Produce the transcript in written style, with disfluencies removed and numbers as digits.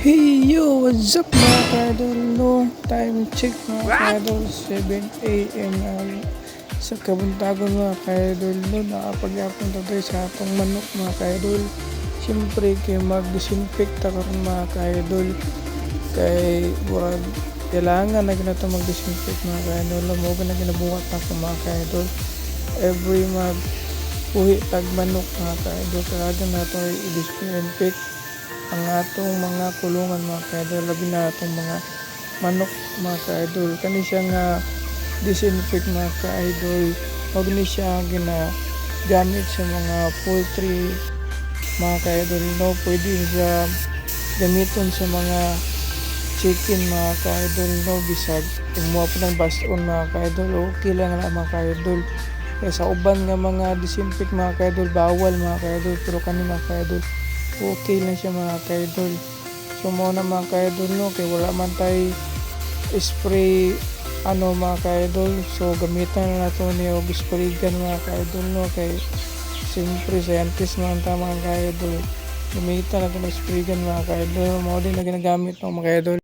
Hey yo, what's up mga ka-idol? No, time check mga ka-idol, 7 AM na sa kabuntagon mga ka-idol. No, nakapag-apunta tayo sa atong manok mga ka-idol. Siyempre kay mag-disinfecta karon mga ka-idol. Kay murag kailangan na ginato mag-disinfect mga ka-idol. Mo na ginabuhat na ko mga ka-idol. Every mag uhi tag manok mga ka-idol. Kailangan na ito i-disinfect ang atong mga kulungan mga ka-idol, labi na atong mga manok mga ka-idol. Kani siya nga disinfect mga ka-idol, huwag ni siya ginagamit sa mga poultry mga ka-idol. No, pwede siya gamiton sa mga chicken mga ka-idol. No, bisag kumuha po ng bason mga ka-idol, okay lang na mga ka-idol. Kaya sa uban nga mga disinfect mga ka-idol, bawal mga ka-idol, pero kani mga ka-idol okay lang siya mga ka-idol. So mo na mga ka-idol, no, kay wala man tayo spray mga ka-idol, so gamitan na nato ni og spray gun mga ka-idol, no, kay siyempre scientist man ta mga ka-idol, gamitan nato ng spray gun mga ka-idol. Mo din na ginagamit ng mga ka-idol.